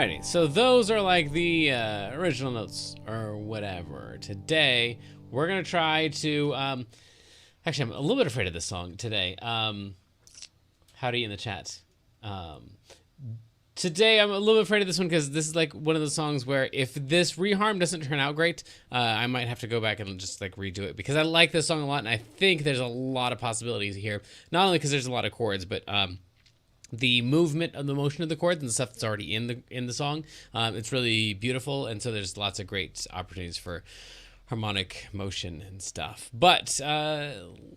Alrighty, so those are like the original notes or whatever. Today, we're going to try to... actually, I'm a little bit afraid of this song today. Howdy in the chat. Today, I'm a little bit afraid of this one because this is like one of the songs where if this reharm doesn't turn out great, I might have to go back and just like redo it because I like this song a lot and I think there's a lot of possibilities here. Not only because there's a lot of chords, but the movement of the motion of the chords and the stuff that's already in the song, it's really beautiful, and so there's lots of great opportunities for harmonic motion and stuff. But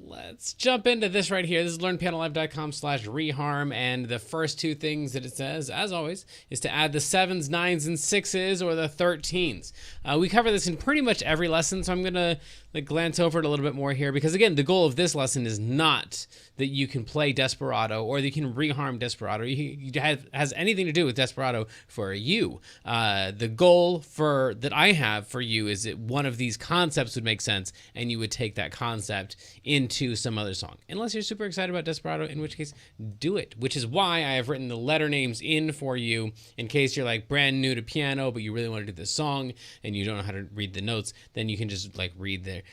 let's jump into this right here. This is learnpianolive.com/reharm, and the first two things that it says, as always, is to add the 7s, 9s, and 6s or the 13s. We cover this in pretty much every lesson, so I'm going to glance over it a little bit more here because, again, the goal of this lesson is not that you can play Desperado or that you can reharm Desperado. It has anything to do with Desperado for you. The goal that I have for you is that one of these concepts would make sense and you would take that concept into some other song. Unless you're super excited about Desperado, in which case, do it. Which is why I have written the letter names in for you in case you're like brand new to piano, but you really want to do this song and you don't know how to read the notes, then you can just like read the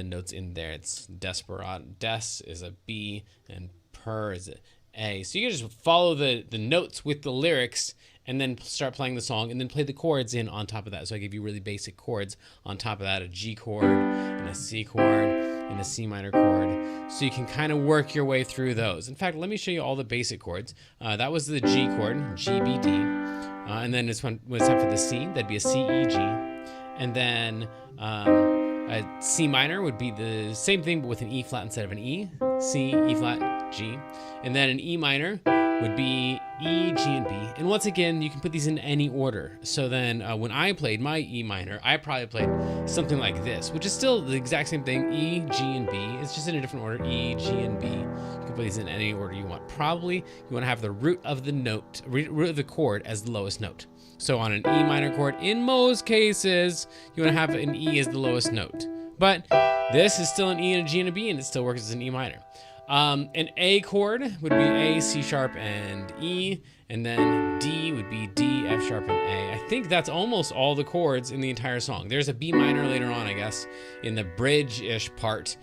notes in there. It's Desperado. Des is a B and per is a A. So you can just follow the notes with the lyrics and then start playing the song and then play the chords in on top of that. So I give you really basic chords on top of that, a G chord and a C chord and a C minor chord. So you can kind of work your way through those. In fact, let me show you all the basic chords. That was the G chord, G, B, D. And then when it's time for the C, that'd be a C, E, G. And then a C minor would be the same thing, but with an E flat instead of an E. C, E flat, G. And then an E minor would be E, G, and B. And once again, you can put these in any order. So then when I played my E minor, I probably played something like this, which is still the exact same thing, E, G, and B. It's just in a different order, E, G, and B. You can put these in any order you want. Probably you want to have the root of the chord as the lowest note. So on an E minor chord, in most cases, you want to have an E as the lowest note. But this is still an E and a G and a B, and it still works as an E minor. An A chord would be A, C sharp, and E, and then D would be D, F sharp, and A. I think that's almost all the chords in the entire song. There's a B minor later on, I guess, in the bridge-ish part,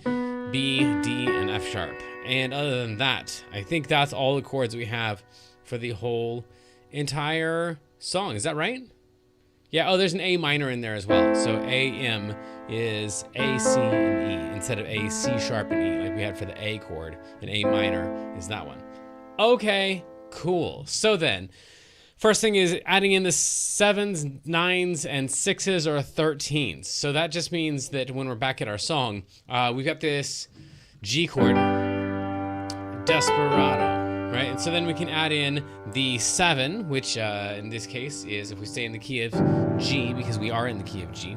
B, D, and F sharp. And other than that, I think that's all the chords we have for the whole entire song. Is that right? Yeah, oh, there's an A minor in there as well. So AM is A, C, and E instead of A, C sharp, and E like we had for the A chord. And A minor is that one. Okay, cool. So then, first thing is adding in the 7s, 9s, and 6s or 13s. So that just means that when we're back at our song, we've got this G chord, Desperado. Right, and so then we can add in the 7, which in this case is, if we stay in the key of G, because we are in the key of G,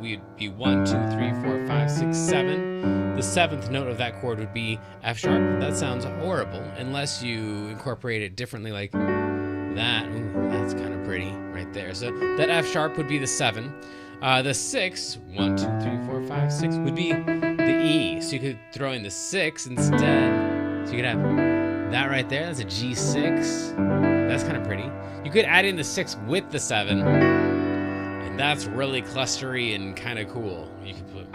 we'd be 1, 2, 3, 4, 5, 6, 7. The 7th note of that chord would be F sharp. That sounds horrible unless you incorporate it differently, like that. Ooh, that's kind of pretty right there. So that F sharp would be the 7. The 6, 1, 2, 3, 4, 5, 6 would be the E. So you could throw in the 6 instead. So you could have that right there, that's a G6. That's kind of pretty. You could add in the 6 with the 7, and that's really clustery and kind of cool. You could put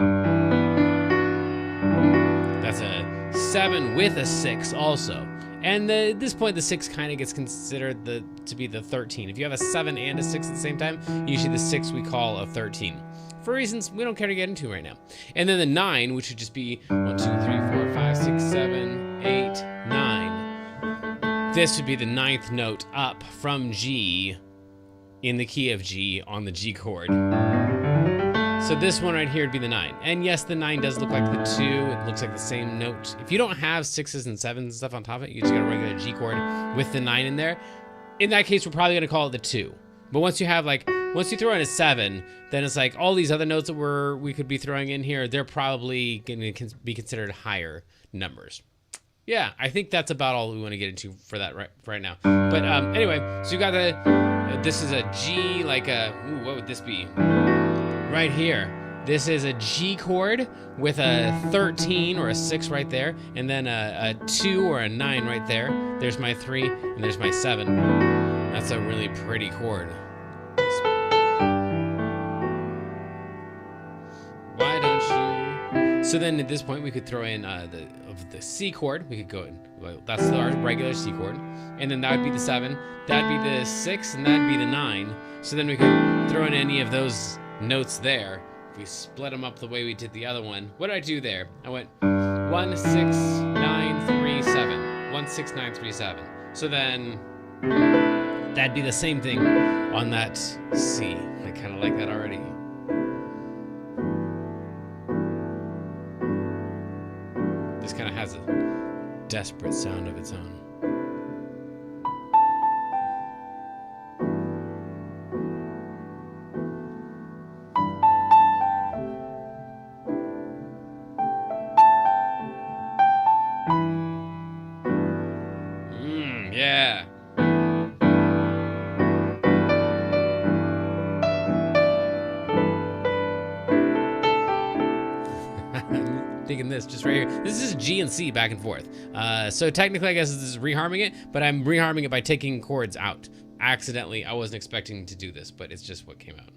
that's a 7 with a 6 also. And at this point, the 6 kind of gets considered to be the 13. If you have a 7 and a 6 at the same time, usually the 6 we call a 13. For reasons we don't care to get into right now. And then the 9, which would just be 1, 2, 3, 4, 5, 6, 7, 8, 9. This would be the 9th note up from G in the key of G on the G chord. So this one right here would be the 9. And yes, the 9 does look like the 2. It looks like the same note. If you don't have 6s and 7s and stuff on top of it, you just got a regular G chord with the 9 in there. In that case, we're probably going to call it the 2. But once you throw in a 7, then it's like all these other notes that we could be throwing in here, they're probably going to be considered higher numbers. Yeah, I think that's about all we want to get into for that right now. But anyway, so you got this is a G, like what would this be? Right here. This is a G chord with a 13 or a 6 right there, and then a 2 or a 9 right there. There's my 3, and there's my 7. That's a really pretty chord. So then at this point we could throw in the C chord. We could go in, well, that's our regular C chord, and then that would be the 7, that'd be the 6, and that'd be the 9. So then we could throw in any of those notes there. If we split them up the way we did the other one. What did I do there? I went 1, 6, 9, 3, 7. 1, 6, 9, 3, 7. So then that'd be the same thing on that C. I kind of like that already. This kind of has a desperate sound of its own. Yeah. Thinking this just right here. This is G and C back and forth. So technically, I guess this is reharming it, but I'm reharming it by taking chords out. Accidentally, I wasn't expecting to do this, but it's just what came out.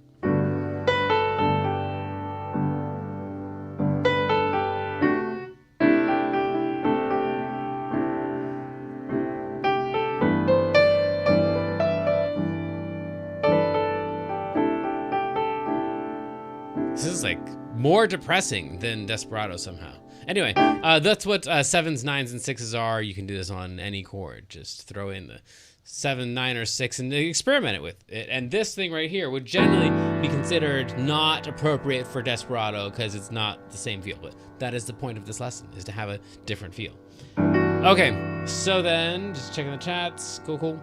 This is like more depressing than Desperado somehow. Anyway, that's what 7s, 9s, and 6s are. You can do this on any chord. Just throw in the 7, 9, or 6 and experiment it with it. And this thing right here would generally be considered not appropriate for Desperado because it's not the same feel. But that is the point of this lesson, is to have a different feel. Okay, so then, just checking the chats. Cool.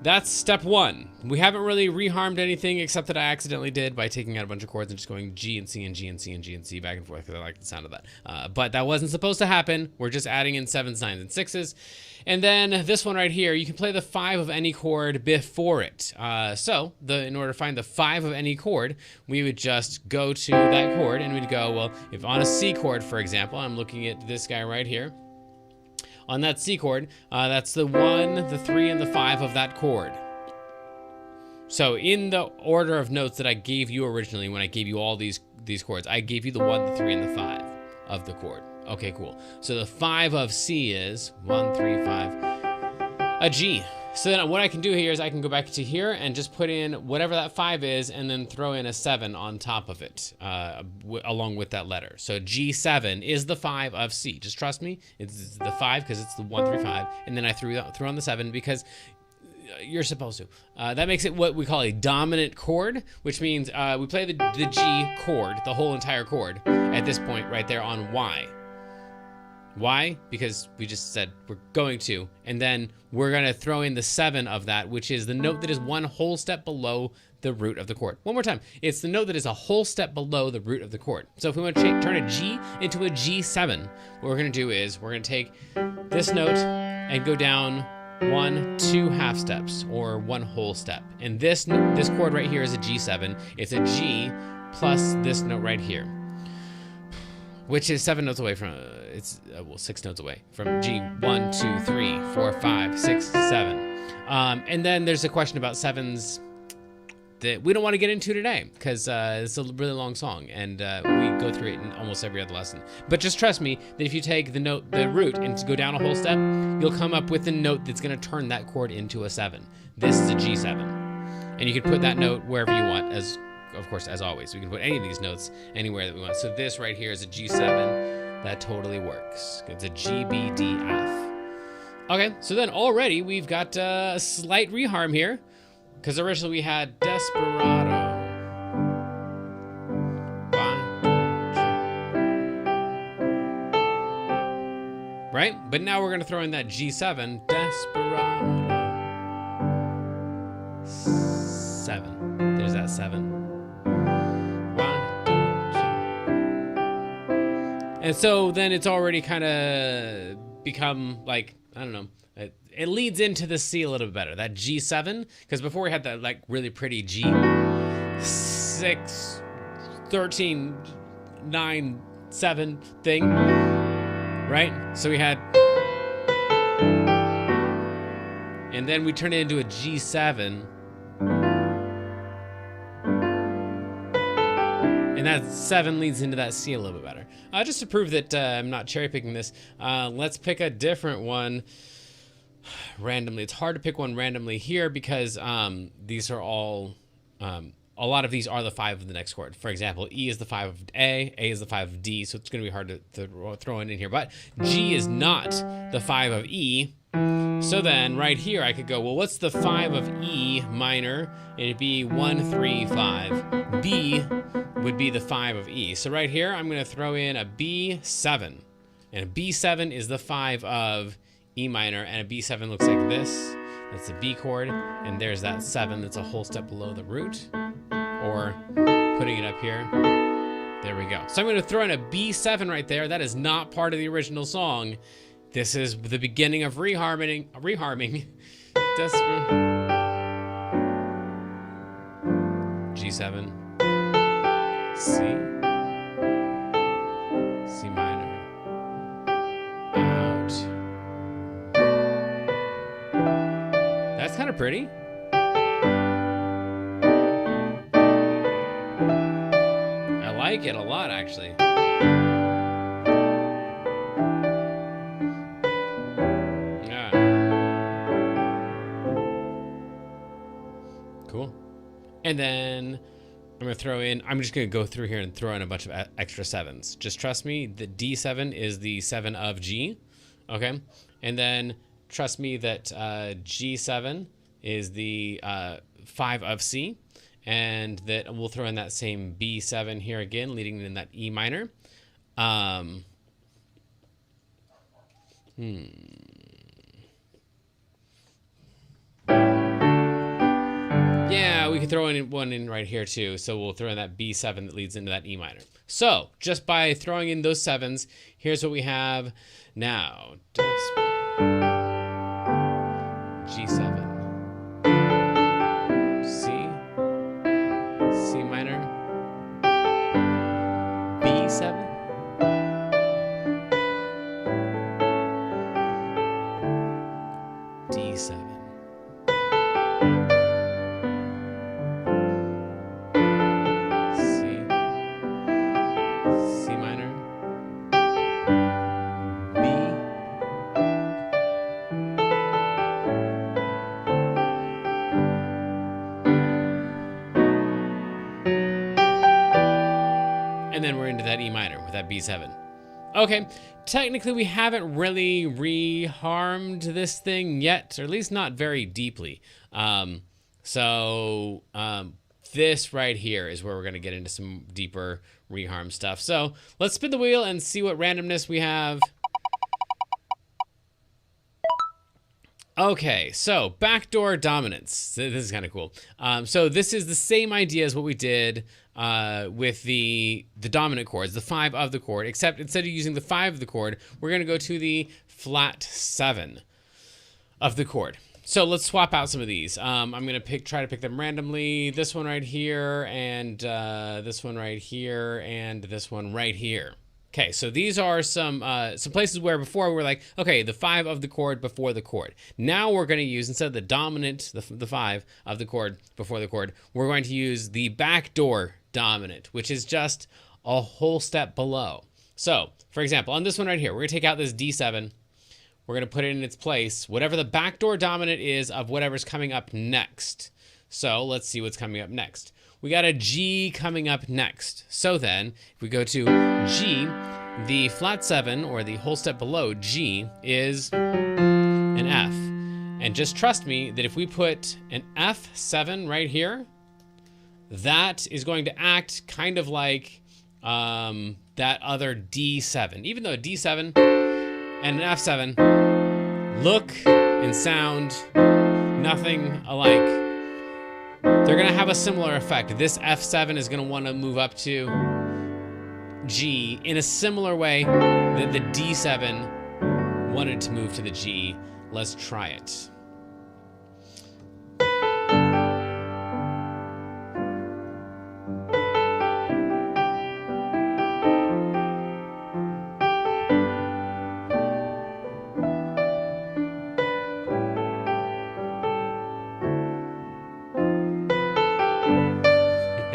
That's step 1. We haven't really reharmed anything except that I accidentally did by taking out a bunch of chords and just going G and C and G and C and G and C back and forth because I like the sound of that. But that wasn't supposed to happen. We're just adding in 7s, 9s, and 6s. And then this one right here, you can play the 5 of any chord before it. In order to find the 5 of any chord, we would just go to that chord and we'd go, well, if on a C chord, for example, I'm looking at this guy right here. On that C chord, that's the 1, the 3, and the 5 of that chord. So in the order of notes that I gave you originally when I gave you all these chords, I gave you the 1, the 3, and the 5 of the chord. Okay, cool. So the 5 of C is 1, 3, 5, a G. So then what I can do here is I can go back to here and just put in whatever that 5 is and then throw in a 7 on top of it along with that letter. So G7 is the 5 of C. Just trust me. It's the 5 because it's the 1, 3, 5. And then I threw on the 7 because you're supposed to. That makes it what we call a dominant chord, which means we play the G chord, the whole entire chord, at this point right there on Y. Why? Because we just said we're going to, and then we're going to throw in the 7 of that, which is the note that is one whole step below the root of the chord. One more time. It's the note that is a whole step below the root of the chord. So if we want to turn a G into a G7, what we're going to do is we're going to take this note and go down 1, 2 half steps or 1 whole step. And this chord right here is a G7. It's a G plus this note right here, which is 7 notes away from, it's, 6 notes away from G. 1, 2, 3, 4, 5, 6, 7. And then there's a question about 7s that we don't want to get into today because it's a really long song and we go through it in almost every other lesson. But just trust me that if you take the root and go down a whole step, you'll come up with a note that's going to turn that chord into a 7. This is a G7. And you can put that note wherever you want, of course, as always. We can put any of these notes anywhere that we want. So this right here is a G7. That totally works. It's a G, B, D, F. Okay, so then already we've got a slight reharm here because originally we had Desperado. Right? But now we're going to throw in that G7. Desperado. 7. There's that 7. And so then it's already kind of become like, I don't know, it leads into the C a little bit better. That G7, because before we had that like really pretty G, 6, 13, 9, 7 thing, right? So we had, and then we turned it into a G7. And that 7 leads into that C a little bit better. Just to prove that I'm not cherry picking this, let's pick a different one randomly. It's hard to pick one randomly here because these are all, a lot of these are the 5 of the next chord. For example, E is the 5 of A is the 5 of D, so it's going to be hard to throw it in here. But G is not the 5 of E. So then right here I could go, well, what's the 5 of E minor? It'd be 1, 3, 5. B would be the 5 of E. So right here I'm going to throw in a B7. And a B7 is the 5 of E minor, and a B7 looks like this. That's the B chord, and there's that 7 that's a whole step below the root. Or putting it up here. There we go. So I'm going to throw in a B7 right there. That is not part of the original song. This is the beginning of reharming. G7, C, C minor, out. That's kind of pretty. I like it a lot, actually. Cool. And then I'm going to throw in, I'm just going to go through here and throw in a bunch of extra 7s. Just trust me, the D7 is the 7 of G. Okay. And then trust me that G7 is the 5 of C. And that we'll throw in that same B7 here again, leading in that E minor. Yeah, we could throw in one in right here too. So we'll throw in that B7 that leads into that E minor. So just by throwing in those 7s, here's what we have now. G7, C, C minor, B7, D7. And then we're into that E minor with that B7. Okay, technically we haven't really reharmed this thing yet, or at least not very deeply. This right here is where we're gonna get into some deeper reharm stuff. So let's spin the wheel and see what randomness we have. Okay, so backdoor dominance. This is kind of cool. So this is the same idea as what we did with the dominant chords, the 5 of the chord, except instead of using the 5 of the chord, we're going to go to the flat 7 of the chord. So let's swap out some of these. I'm going to try to pick them randomly. This one right here, and this one right here, and this one right here. Okay, so these are some places where before we're like, okay, the 5 of the chord before the chord. Now we're going to use, instead of the dominant, the 5 of the chord before the chord, we're going to use the backdoor dominant, which is just a whole step below. So, for example, on this one right here, we're going to take out this D7. We're going to put it in its place, whatever the backdoor dominant is of whatever's coming up next. So let's see what's coming up next. We got a G coming up next. So then, if we go to G, the flat 7, or the whole step below G, is an F. And just trust me that if we put an F7 right here, that is going to act kind of like that other D7. Even though a D7 and an F7 look and sound nothing alike, they're going to have a similar effect. This F7 is going to want to move up to G in a similar way that the D7 wanted to move to the G. Let's try it.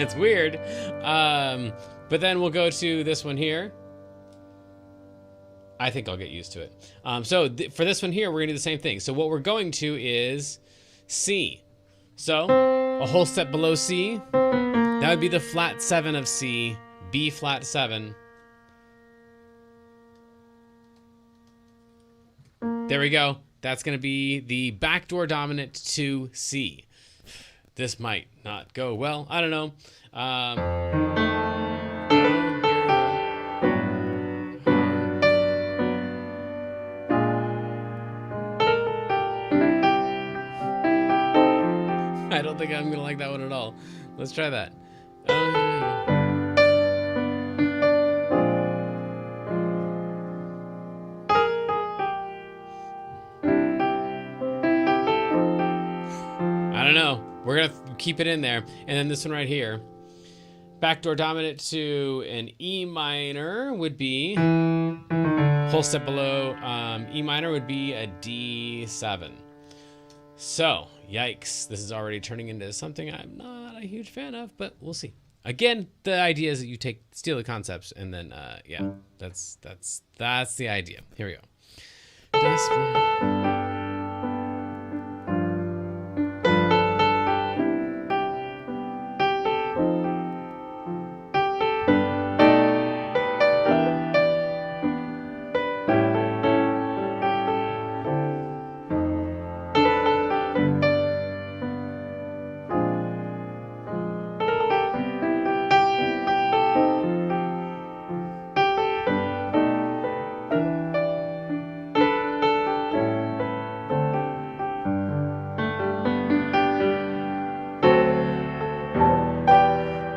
It's weird. But then we'll go to this one here. I think I'll get used to it. So for this one here, we're gonna do the same thing. So what we're going to is C. So a whole step below C, that would be the flat 7 of C, B flat 7. There we go. That's gonna be the backdoor dominant to C. This might not go well. I don't know. I don't think I'm gonna like that one at all. Let's try that. I don't know. We're gonna keep it in there. And then this one right here. Backdoor dominant to an E minor would be, whole step below, E minor would be a D7. So, yikes. This is already turning into something I'm not a huge fan of, but we'll see. Again, the idea is that you steal the concepts and then, yeah, that's the idea. Here we go. Desperado.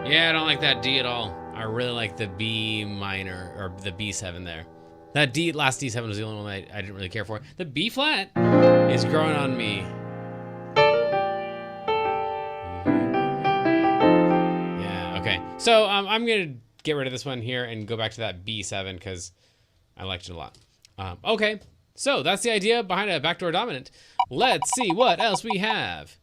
Yeah, I don't like that D at all. I really like the B minor, or the B7 there. That D, last D7 was the only one I didn't really care for. The B flat is growing on me. Yeah, okay. So I'm gonna get rid of this one here and go back to that B7 because I liked it a lot. Okay, so that's the idea behind a backdoor dominant. Let's see what else we have.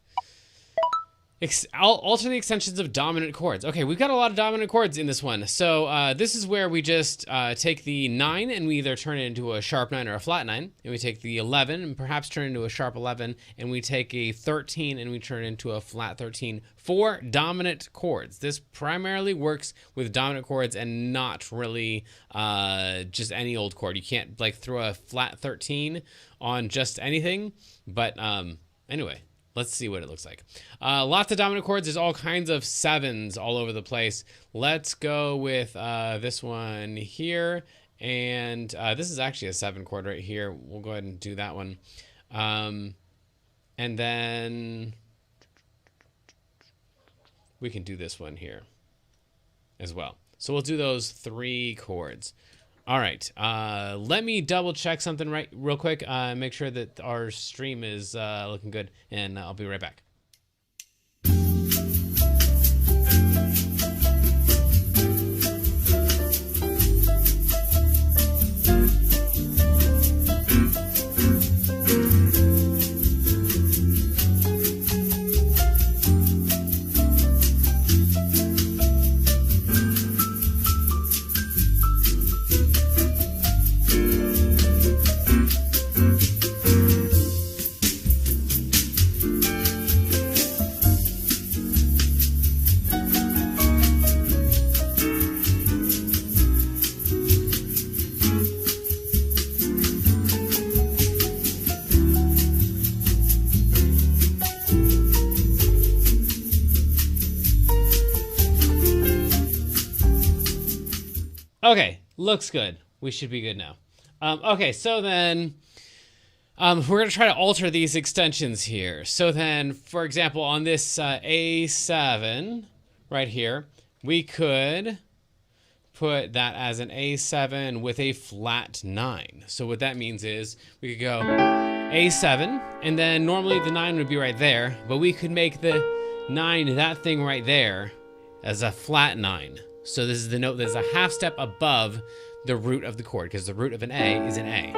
Alter the extensions of dominant chords. Okay, we've got a lot of dominant chords in this one. So this is where we just take the 9 and we either turn it into a sharp 9 or a flat 9. And we take the 11 and perhaps turn it into a sharp 11. And we take a 13 and we turn it into a flat 13 for dominant chords. This primarily works with dominant chords and not really just any old chord. You can't like throw a flat 13 on just anything. But anyway. Let's see what it looks like. Lots of dominant chords. There's all kinds of 7s all over the place. Let's go with this one here. And this is actually a 7 chord right here. We'll go ahead and do that one. And then we can do this one here as well. So we'll do those 3 chords. All right, let me double check something real quick. Make sure that our stream is looking good, and I'll be right back. Okay, looks good. We should be good now. Okay, so then we're going to try to alter these extensions here. So then, for example, on this A7 right here, we could put that as an A7 with a flat 9. So what that means is we could go A7, and then normally the 9 would be right there, but we could make the 9, that thing right there, as a flat 9. So this is the note that's a half step above the root of the chord, because the root of an A is an A.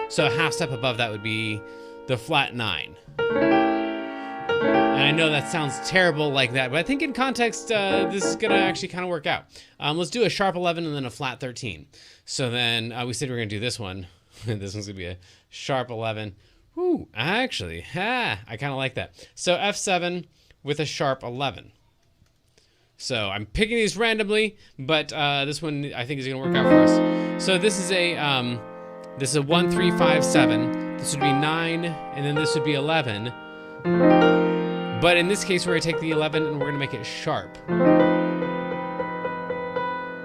So a half step above that would be the flat 9. And I know that sounds terrible like that, but I think in context, this is going to actually kind of work out. Let's do a sharp 11 and then a flat 13. So then we said we are going to do this one. This one's going to be a sharp 11. Ooh, actually, I kind of like that. So F7 with a sharp 11. So I'm picking these randomly, but this one I think is going to work out for us. So this is a 1, 3, 5, 7. This would be 9, and then this would be 11. But in this case, we're going to take the 11 and we're going to make it sharp.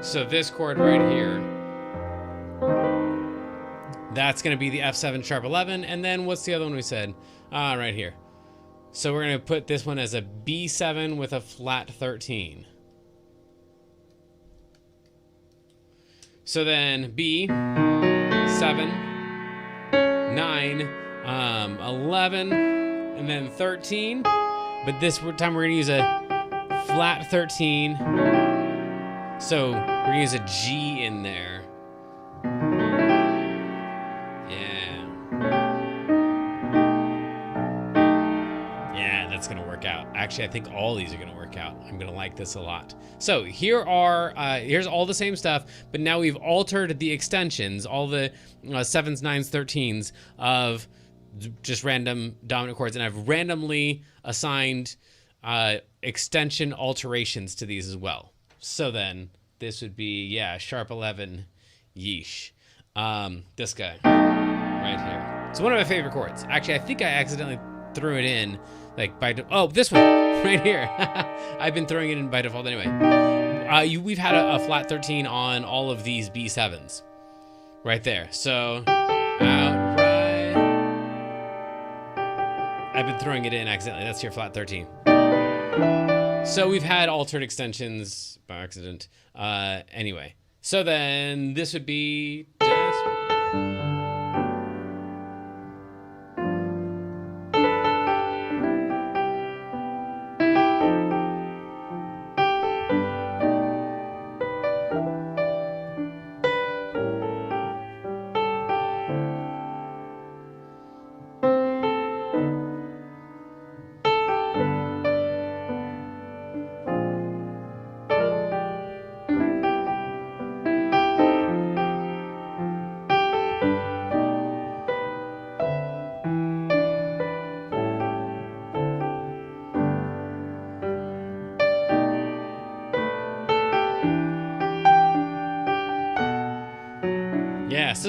So this chord right here, that's going to be the F7 sharp 11. And then what's the other one we said? Right here. So we're going to put this one as a B7 with a flat 13. So then B, 7, 9, 11, and then 13. But this time we're going to use a flat 13. So we're going to use a G in there. Yeah. Yeah, that's going to work out. Actually, I think all these are going to work out. I'm going to like this a lot. So here's all the same stuff, but now we've altered the extensions, all the 7s, 9s, 13s of just random dominant chords, and I've randomly assigned extension alterations to these as well. So then this would be, yeah, sharp 11, yeesh. This guy right here. It's one of my favorite chords. Actually, I think I accidentally threw it in like by this one right here. I've been throwing it in by default anyway. We've had a flat 13 on all of these B7s right there. So outright. I've been throwing it in accidentally. That's your flat 13. So we've had altered extensions by accident. Anyway, so then this would be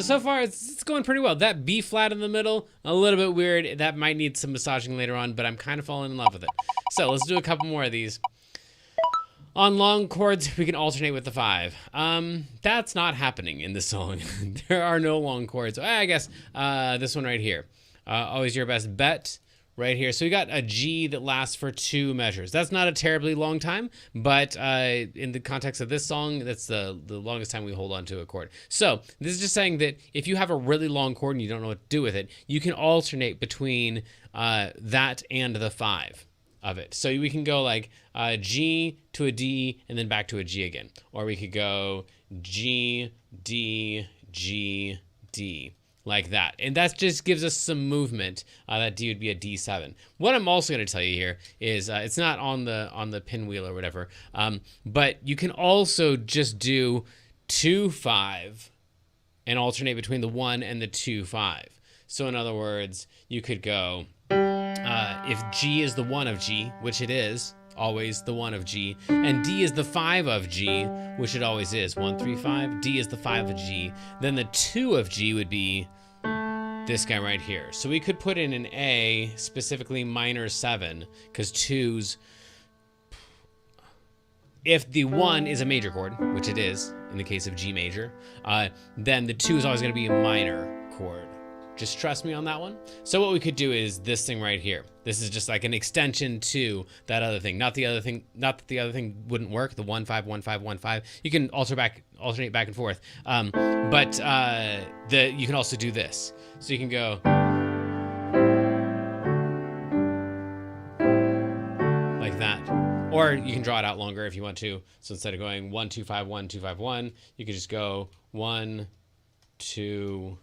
So far it's going pretty well. That B flat in the middle, a little bit weird. That might need some massaging later on, but I'm kind of falling in love with it. So let's do a couple more of these. On long chords, we can alternate with the 5. That's not happening in this song. There are no long chords. I guess this one right here. Always your best bet. Right here. So we got a G that lasts for 2 measures. That's not a terribly long time, but in the context of this song, that's the longest time we hold on to a chord. So this is just saying that if you have a really long chord and you don't know what to do with it, you can alternate between that and the 5 of it. So we can go like G to a D and then back to a G again. Or we could go G, D, G, D. Like that. And that just gives us some movement. That D would be a D7. What I'm also going to tell you here is it's not on the pinwheel or whatever, but you can also just do 2-5 and alternate between the 1 and the 2-5. So in other words, you could go, if G is the 1 of G, which it is, always the 1 of G, and D is the 5 of G, which it always is, 1, 3, 5, D is the 5 of G, then the 2 of G would be this guy right here. So we could put in an A, specifically minor 7, because 2s, if the 1 is a major chord, which it is in the case of G major, then the 2 is always going to be a minor chord. Just trust me on that one. So what we could do is this thing right here. This is just like an extension to that other thing. Not the other thing. Not that the other thing wouldn't work. The 1 5 1 5 1 5. You can alternate back and forth. But you can also do this. So you can go like that, or you can draw it out longer if you want to. So instead of going 1 2 5 1 2 5 1, you could just go 1 2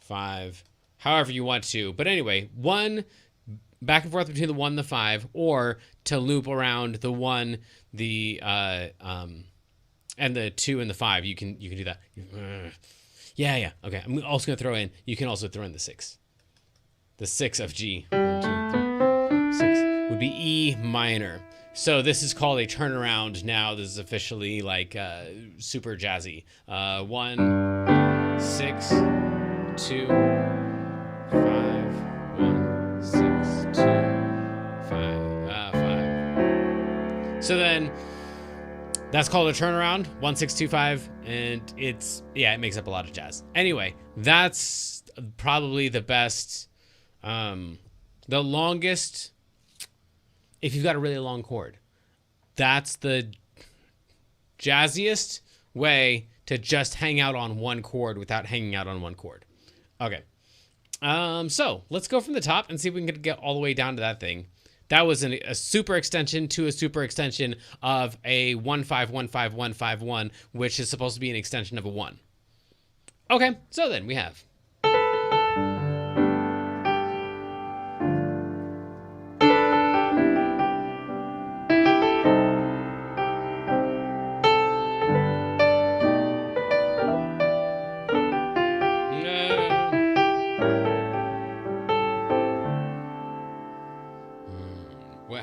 5. However you want to. But anyway, 1 back and forth between the 1 and the 5, or to loop around the 1, the and the 2 and the 5. You can do that. Yeah. Okay. I'm also gonna throw in. You can also throw in the 6. The 6 of G. 1, 2, 3, 6 would be E minor. So this is called a turnaround now. This is officially like super jazzy. 1, 6, 2, 5. 1, 6, 2, 5. 5. So then that's called a turnaround. 1, 6, 2, 5, and it makes up a lot of jazz. Anyway, that's probably the best, the longest. If you've got a really long chord, that's the jazziest way to just hang out on one chord without hanging out on one chord. Okay. So let's go from the top and see if we can get all the way down to that thing. That was a super extension to a super extension of a 1-5-1-5-1-5-1, which is supposed to be an extension of a 1. Okay, so then we have.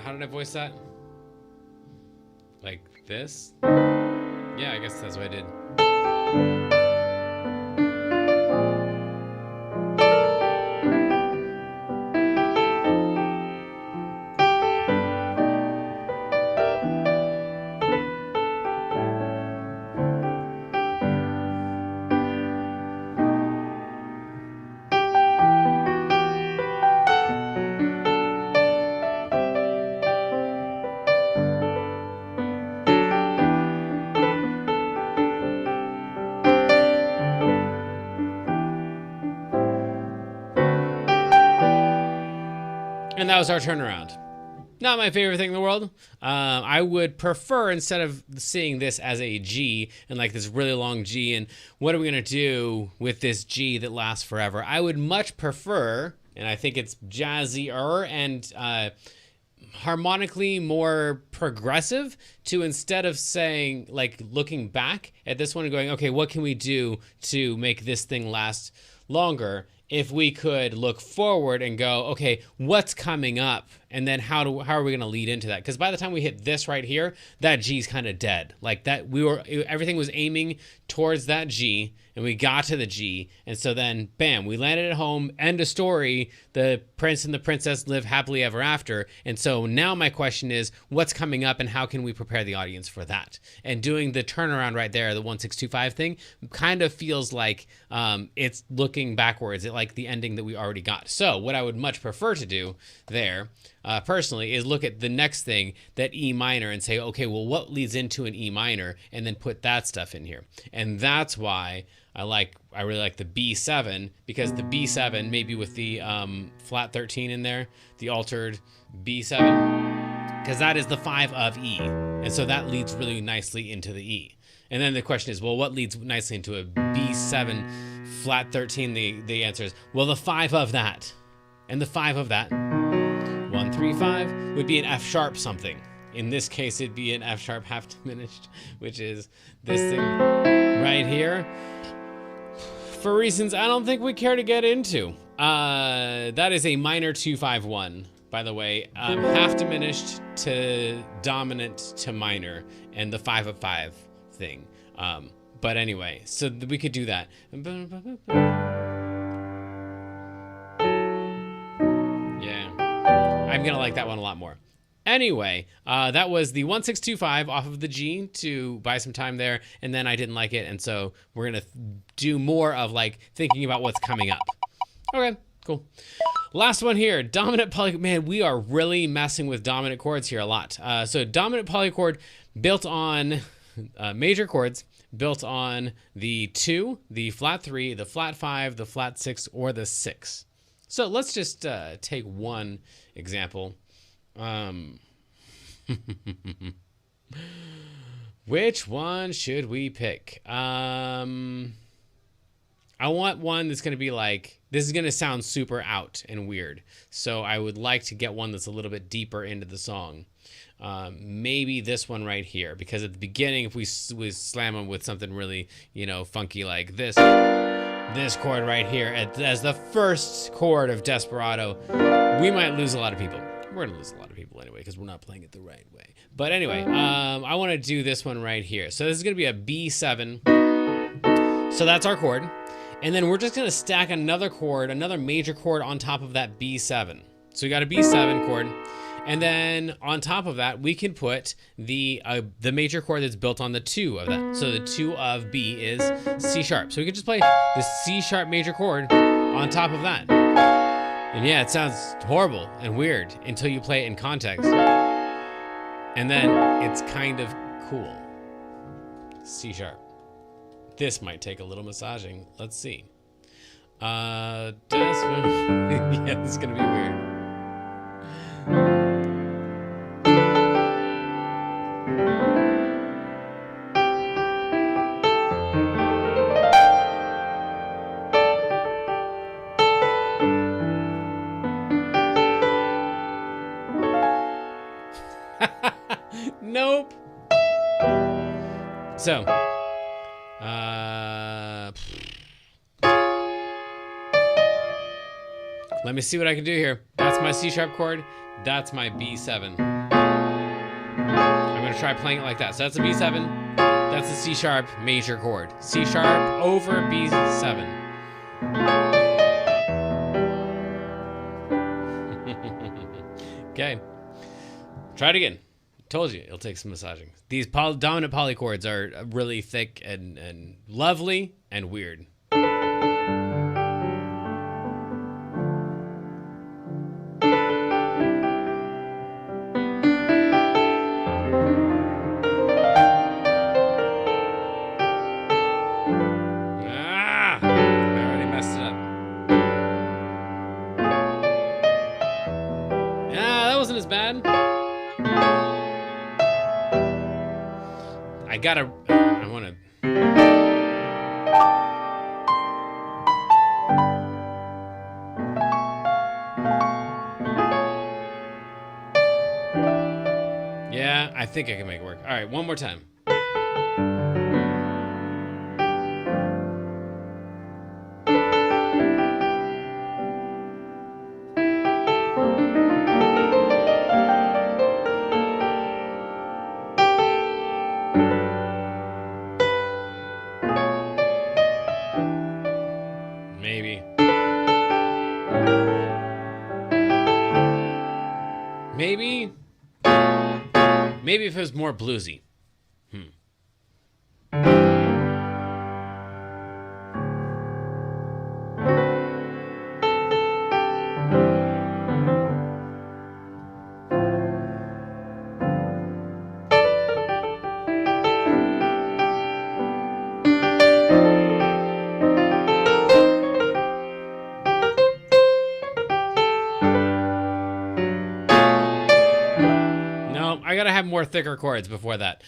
How did I voice that? Like this? Yeah, I guess that's what I did. And that was our turnaround. Not my favorite thing in the world. I would prefer, instead of seeing this as a G and like this really long G and what are we going to do with this G that lasts forever, I would much prefer, and I think it's jazzier and harmonically more progressive, to, instead of saying, like, looking back at this one and going, okay, what can we do to make this thing last longer? If we could look forward and go, okay, what's coming up? And then how are we going to lead into that? Because by the time we hit this right here, that G's kind of dead. Like that, everything was aiming towards that G, and we got to the G. And so then, bam, we landed at home, end of story. The prince and the princess live happily ever after. And so now my question is, what's coming up and how can we prepare the audience for that? And doing the turnaround right there, the 1-6-2-5 thing, kind of feels like it's looking backwards at like the ending that we already got. So what I would much prefer to do there, personally, is look at the next thing, that E minor, and say, okay, well, what leads into an E minor, and then put that stuff in here. And that's why I really like the B7, because the B7, maybe with the flat 13 in there, the altered B7, because that is the 5 of E, and so that leads really nicely into the E. And then the question is, well, what leads nicely into a B7 flat 13? The answer is, well, the 5 of that, and the 5 of that. 1, 3, 5 would be an F sharp something. In this case, it'd be an F sharp half diminished, which is this thing right here. For reasons I don't think we care to get into. That is a minor 2-5-1, by the way. Half diminished to dominant to minor, and the 5 of 5 thing. But anyway, so we could do that. I'm gonna like that one a lot more. Anyway, that was the 1-6-2-5 off of the G to buy some time there, and then I didn't like it, and so we're gonna do more of like thinking about what's coming up. Okay, cool. Last one here, dominant polychord. Man, we are really messing with dominant chords here a lot. So dominant polychord built on major chords, built on the 2, the flat 3, the flat 5, the flat 6, or the 6. So let's just take one example. Which one should we pick? I I want one that's going to be like, this is going to sound super out and weird. So I would like to get one that's a little bit deeper into the song. Maybe this one right here, because at the beginning, if we slam them with something really, you know, funky like this chord right here as the first chord of Desperado, we might lose a lot of people. We're gonna lose a lot of people anyway because we're not playing it the right way. But anyway, I want to do this one right here. So this is gonna be a B7. So that's our chord, and then we're just gonna stack another chord, another major chord on top of that B7. So we got a B7 chord. And then on top of that, we can put the major chord that's built on the 2 of that. So the 2 of B is C sharp. So we could just play the C sharp major chord on top of that. And yeah, it sounds horrible and weird until you play it in context. And then it's kind of cool. C sharp. This might take a little massaging. Let's see. Yeah, this is gonna be weird. Nope. So, let me see what I can do here. That's my C sharp chord. That's my B7. I'm gonna try playing it like that. So that's a B7. That's a C sharp major chord. C sharp over B7. Okay. Try it again. Told you, it'll take some massaging. These dominant polychords are really thick and lovely and weird. As bad. I want to. Yeah, I think I can make it work. All right, one more time. Maybe if it was more bluesy. I gotta have more thicker chords before that.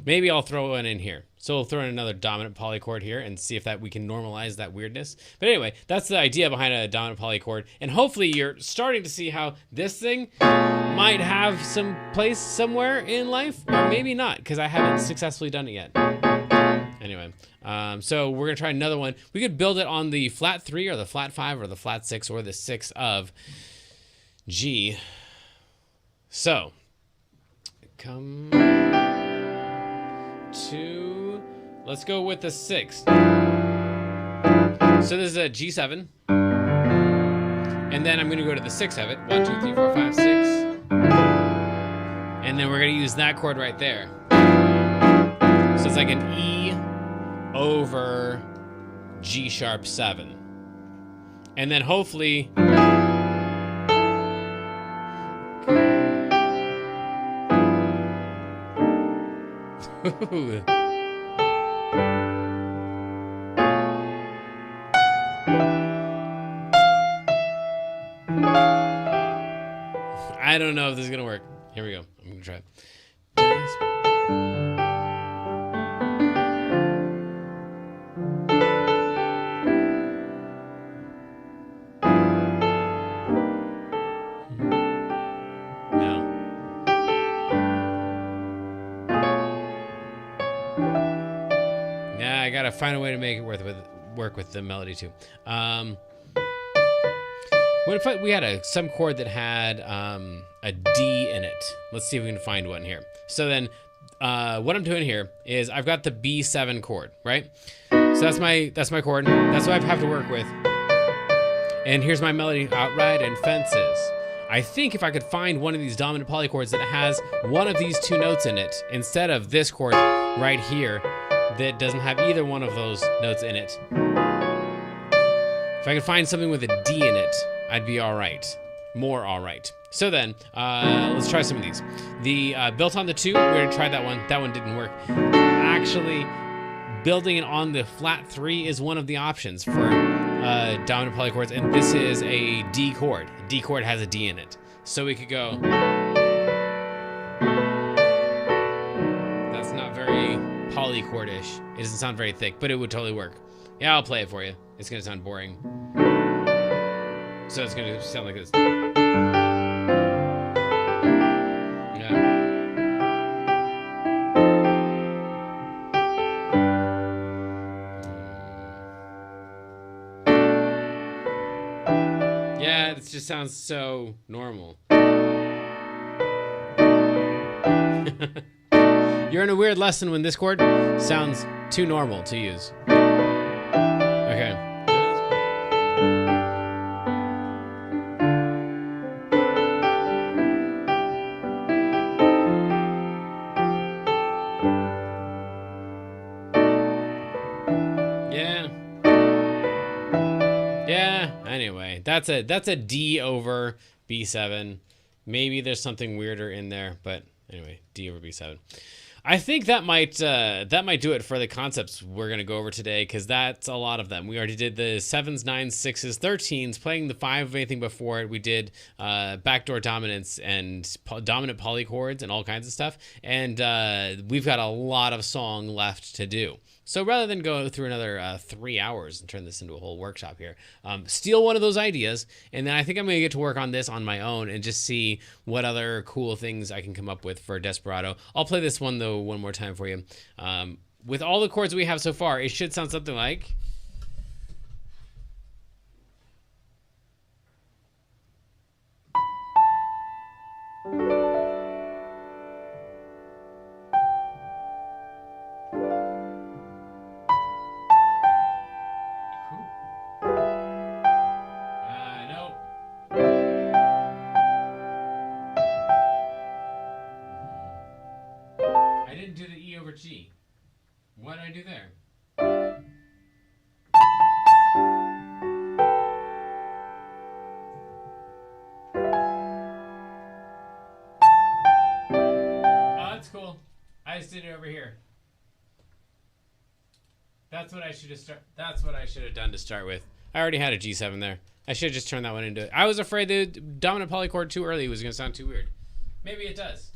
Maybe I'll throw one in here. So we'll throw in another dominant polychord here and see if that we can normalize that weirdness. But anyway, that's the idea behind a dominant polychord. And hopefully you're starting to see how this thing might have some place somewhere in life, or maybe not, because I haven't successfully done it yet. Anyway, so we're gonna try another one. We could build it on the flat 3 or the flat 5 or the flat 6 or the 6 of G. So, come to, let's go with the 6. So this is a G7. And then I'm gonna go to the 6 of it. 1, 2, 3, 4, 5, 6. And then we're gonna use that chord right there. So it's like an E over G sharp 7. And then hopefully I don't know if this is gonna work. Here we go. I'm gonna try it. gotta find a way to make it work with the melody too. What if we had some chord that had a D in it? Let's see if we can find one here. So then what I'm doing here is I've got the B7 chord, right? So that's my chord. That's what I have to work with. And here's my melody, outright and fences. I think if I could find one of these dominant polychords that has one of these two notes in it, instead of this chord right here that doesn't have either one of those notes in it. If I could find something with a D in it, I'd be all right. More all right. So then, let's try some of these. The built on the 2, we already tried that one. That one didn't work. Actually, building it on the flat 3 is one of the options for dominant polychords, and this is a D chord. D chord has a D in it. So we could go. That's not very polychordish. It doesn't sound very thick, but it would totally work. Yeah, I'll play it for you. It's gonna sound boring. So it's gonna sound like this. Yeah. Yeah, this just sounds so normal. You're in a weird lesson when this chord sounds too normal to use. Okay. Yeah, anyway, that's a D over B7. Maybe there's something weirder in there, but anyway, D over B7. I think that might do it for the concepts we're going to go over today, because that's a lot of them. We already did the 7s, 9s, 6s, 13s, playing the 5 of anything before it. We did backdoor dominance and dominant polychords and all kinds of stuff. And we've got a lot of song left to do. So rather than go through another 3 hours and turn this into a whole workshop here, steal one of those ideas, and then I think I'm going to get to work on this on my own and just see what other cool things I can come up with for Desperado. I'll play this one, though, one more time for you. With all the chords we have so far, it should sound something like... I didn't do the E over G. What did I do there? Oh, that's cool. I just did it over here. That's what I should have done to start with. I already had a G7 there. I should have just turned that one into it. I was afraid the dominant polychord too early was going to sound too weird. Maybe it does.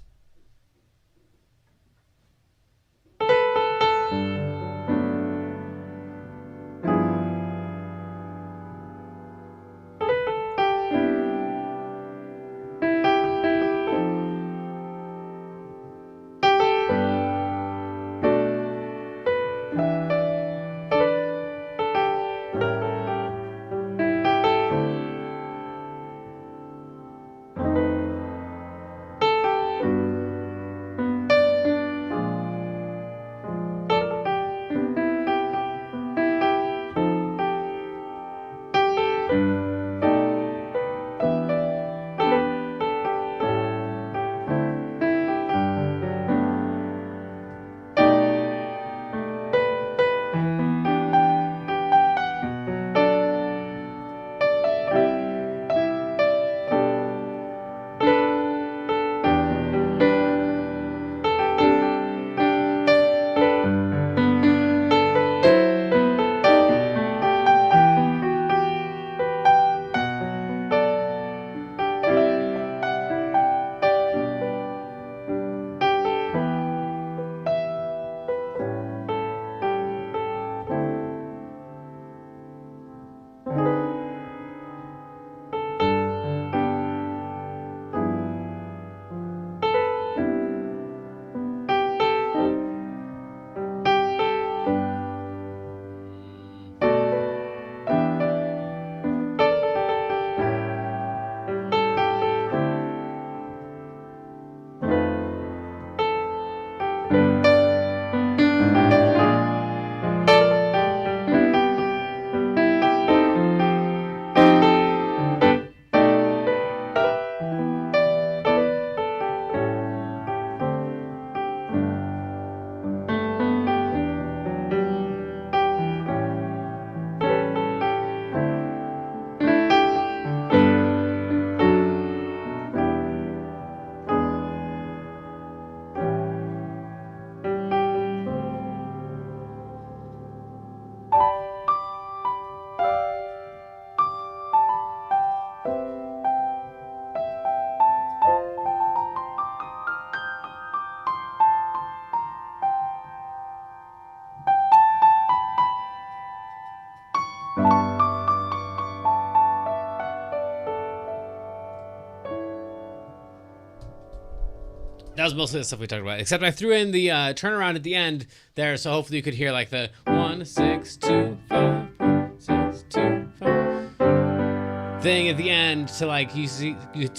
That was mostly the stuff we talked about, except I threw in the turnaround at the end there, so hopefully you could hear like the 1 6 2 5 1 6 2 5 thing at the end to like you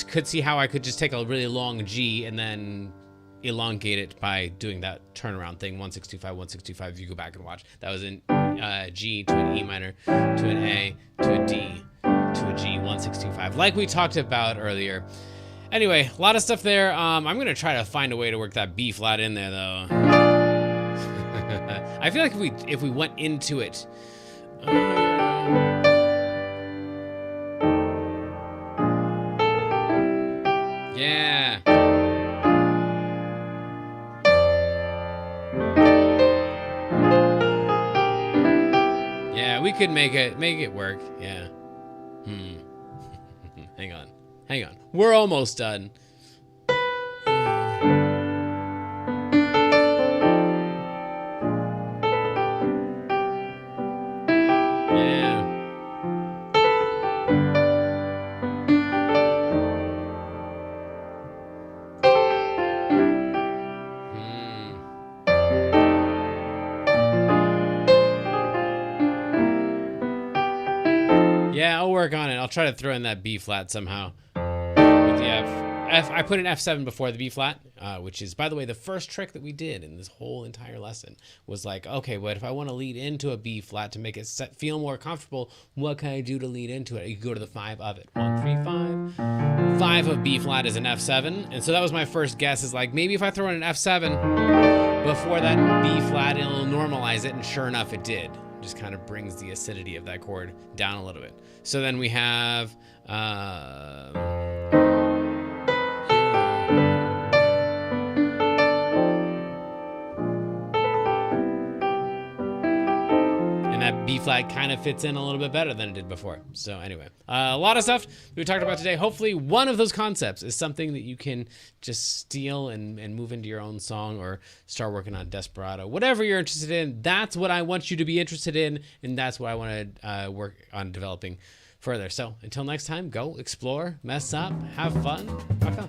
could see how I could just take a really long G and then elongate it by doing that turnaround thing 1 6 2 5 1 6 2 5. If you go back and watch, that was in G to an E minor to an A to a D to a G 1 6 2 5, like we talked about earlier. Anyway, a lot of stuff there. I'm going to try to find a way to work that B flat in there, though. I feel like if we went into it... yeah. Yeah, we could make it work. Yeah. Hang on. We're almost done. Yeah. Yeah, I'll work on it. I'll try to throw in that B flat somehow. I put an F7 before the B flat, which is, by the way, the first trick that we did in this whole entire lesson was like, okay, but if I want to lead into a B flat to make it feel more comfortable, what can I do to lead into it? You go to the 5 of it. 1 3 5. 5 of B flat is an F7, and so that was my first guess. Is like maybe if I throw in an F7 before that B flat, it'll normalize it, and sure enough, it did. It just kind of brings the acidity of that chord down a little bit. So then we have. That B flat kind of fits in a little bit better than it did before. So anyway, a lot of stuff we talked about today. Hopefully one of those concepts is something that you can just steal and move into your own song or start working on Desperado. Whatever you're interested in, that's what I want you to be interested in, and that's what I want to work on developing further. So until next time, go explore, mess up, have fun, rock on.